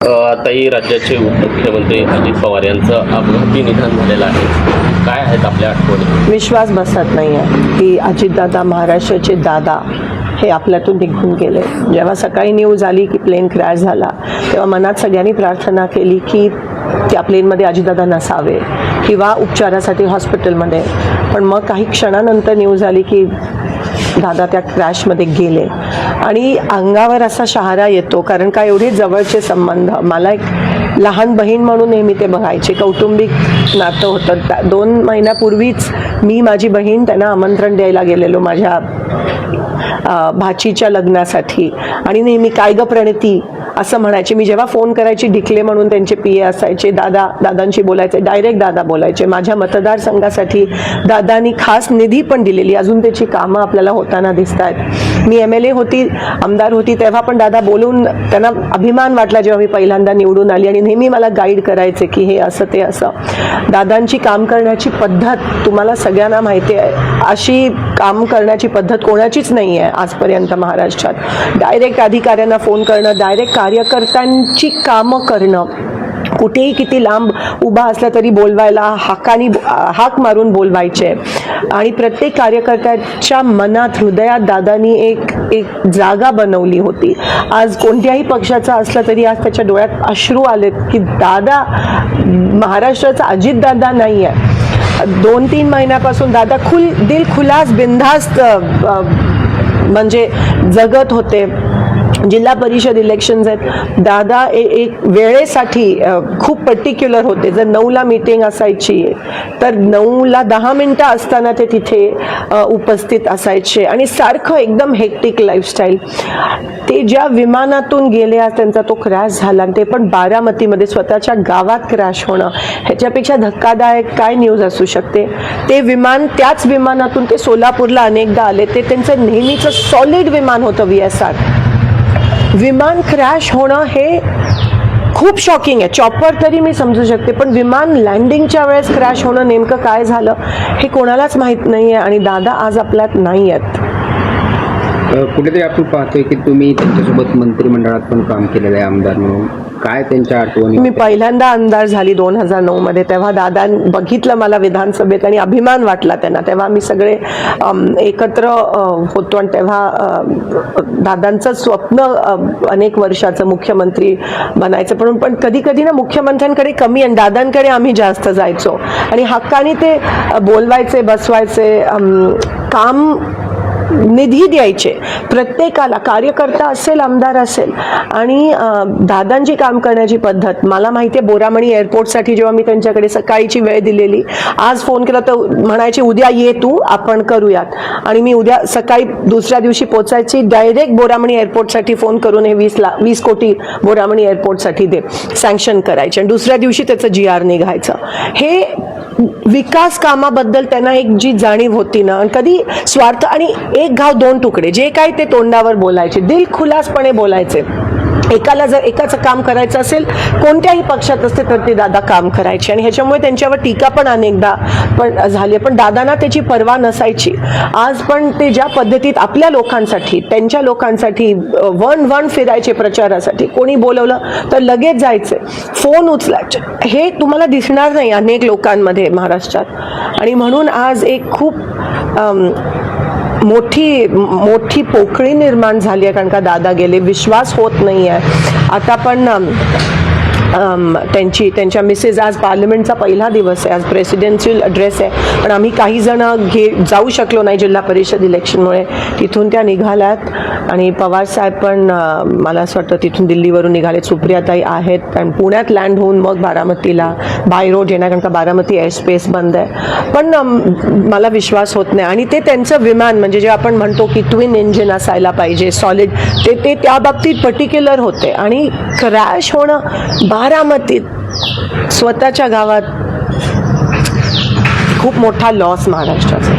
आताही राज्याचे उपमुख्यमंत्री अजित पवार यांचं अपघाती निधन झालेलं आहे. काय आहेत आपल्या आठवणी? विश्वास बसत नाही आहे की अजितदादा, महाराष्ट्राचे दादा हे आपल्यातून निघून गेले. जेव्हा सकाळी न्यूज आली की प्लेन क्रॅश झाला तेव्हा मनात सगळ्यांनी प्रार्थना केली की त्या प्लेनमध्ये अजितदादा नसावे किंवा उपचारासाठी हॉस्पिटलमध्ये. पण मग काही क्षणानंतर न्यूज आली की दादा त्या क्रॅशमध्ये गेले आणि अंगावर असा शहारा येतो. कारण का एवढे जवळचे संबंध. मला एक लहान बहीण म्हणून नेहमी ते बघायचे. कौटुंबिक नातं होतं. 2 महिन्यापूर्वीच मी माझी बहीण त्यांना आमंत्रण द्यायला गेलेलो माझ्या भाचीच्या लग्नासाठी आणि नेहमी काय ग प्रणिती असं म्हणायचे. मी जेव्हा फोन करायची ढिकले म्हणून त्यांचे PA असायचे. दादांशी बोलायचे, डायरेक्ट दादा बोलायचे. माझ्या मतदारसंघासाठी दादांनी खास निधी पण दिलेली. अजून त्याची कामं आपल्याला होताना दिसत आहेत. मी MLA होती, आमदार होती तेव्हा पण दादा बोलून त्यांना अभिमान वाटला जेव्हा मी पहिल्यांदा निवडून आली आणि नेहमी मला गाईड करायचे की हे असं ते असं. दादांची काम करण्याची पद्धत तुम्हाला सगळ्यांना माहिती आहे. अशी काम करण्याची पद्धत कोणाचीच नाही आहे आजपर्यंत महाराष्ट्रात. डायरेक्ट अधिकाऱ्यांना फोन करणं, डायरेक्ट कार्यकर्त्यांची कामं करणं. कुठेही किती लांब उभा असला तरी बोलवायला हाक मारून बोलवायचे आणि प्रत्येक कार्यकर्त्याच्या मनात, हृदयात दादांनी एक जागा बनवली होती. आज कोणत्याही पक्षाचा असला तरी आज त्याच्या डोळ्यात अश्रू आलेत की दादा महाराष्ट्राचा अजितदादा नाही आहे. 2-3 महिन्यापासून दादा दिल खुलास बिनधास्त म्हणजे जगत होते. जिल्हा परिषद इलेक्शन्स आहेत. दादा एक वेळेसाठी खूप पर्टिक्युलर होते. जर 9ला मीटिंग असायची तर 9ला 10 मिनिटं असताना ते तिथे उपस्थित असायचे आणि सारखं एकदम हेक्टिक लाईफस्टाईल. ते ज्या विमानातून गेले, आज त्यांचा तो क्रॅश झाला आणि ते पण बारामतीमध्ये स्वतःच्या गावात क्रॅश होणं, ह्याच्यापेक्षा धक्कादायक काय न्यूज असू शकते. ते विमान, त्याच विमानातून ते सोलापूरला अनेकदा आले. ते त्यांचं नेहमीचं सॉलिड विमान होतं VSR. विमान क्रॅश होणं हे खूप शॉकिंग आहे. चॉपर तरी मी समजू शकते, पण विमान लँडिंगच्या वेळेस क्रॅश होणं नेमकं काय झालं हे कोणालाच माहीत नाही आहे आणि दादा आज आपल्यात नाही आहेत. कुठेतरी आपण पाहतोय की तुम्ही त्यांच्यासोबत मंत्रिमंडळात पण काम केलेलं आहे आमदार म्हणून. काय त्यांच्या आठवणी? मी पहिल्यांदा आमदार झाली 2009 मध्ये. तेव्हा दादा बघितलं मला विधानसभेत आणि अभिमान वाटला त्यांना. तेव्हा आम्ही सगळे एकत्र होतो आणि तेव्हा दादांचं स्वप्न अनेक वर्षाचं मुख्यमंत्री बनायचं. पण कधी कधी ना मुख्यमंत्र्यांकडे कमी आणि दादांकडे आम्ही जास्त जायचो आणि हक्काने ते बोलवायचे, बसवायचे, काम निधी द्यायचे प्रत्येकाला, कार्यकर्ता असेल, आमदार असेल. आणि दादांची काम करण्याची पद्धत मला माहिती आहे. बोरामणी एअरपोर्टसाठी जेव्हा मी त्यांच्याकडे सकाळीची वेळ दिलेली, आज फोन केला तर म्हणायचे उद्या ये तू, आपण करूयात. आणि मी उद्या सकाळी दुसऱ्या दिवशी पोचायची. डायरेक्ट बोरामणी एअरपोर्टसाठी फोन करून हे 20 कोटी बोरामणी एअरपोर्टसाठी दे, सँक्शन करायचे आणि दुसऱ्या दिवशी त्याचं GR निघायचं. हे विकास कामाबद्दल त्यांना एक जी जाणीव होती ना, कधी स्वार्थ आणि एक घाव 2 तुकडे, जे काय ते तोंडावर बोलायचे, दिलखुलासपणे बोलायचे. एकाला जर एकाचं काम करायचं असेल, कोणत्याही पक्षात असते तर ते दादा काम करायचे आणि ह्याच्यामुळे त्यांच्यावर टीका पण अनेकदा पण झाली. पण दादांना त्याची पर्वा नसायची. आज पण ते ज्या पद्धतीत आपल्या लोकांसाठी, त्यांच्या लोकांसाठी वन फिरायचे प्रचारासाठी. कोणी बोलवलं तर लगेच जायचे, फोन उचलायचे. हे तुम्हाला दिसणार नाही अनेक लोकांमध्ये महाराष्ट्रात. आणि म्हणून आज एक खूप मोठी पोकळी निर्माण झाली आहे. कारण का दादा गेले, विश्वास होत नाही आहे. आता पण त्यांच्या मिसेस, आज पार्लमेंटचा पहिला दिवस आहे, आज प्रेसिडेन्शियल ॲड्रेस आहे, पण आम्ही काही जण जाऊ शकलो नाही जिल्हा परिषद इलेक्शनमुळे. तिथून त्या निघाल्यात आणि पवार साहेब पण मला असं वाटतं तिथून दिल्लीवरून निघालेत. सुप्रियाताई आहेत आणि पुण्यात लँड होऊन मग बारामतीला बाय रोड येणार, कारण का बारामती एअरस्पेस बंद आहे. पण मला विश्वास होत नाही. आणि ते त्यांचं विमान म्हणजे जे आपण म्हणतो की ट्विन इंजिन असायला पाहिजे, सॉलिड, ते त्या बाबतीत पर्टिक्युलर होते. आणि क्रॅश होणं बारामतीत स्वतःच्या गावात खूप मोठा लॉस महाराष्ट्राचा.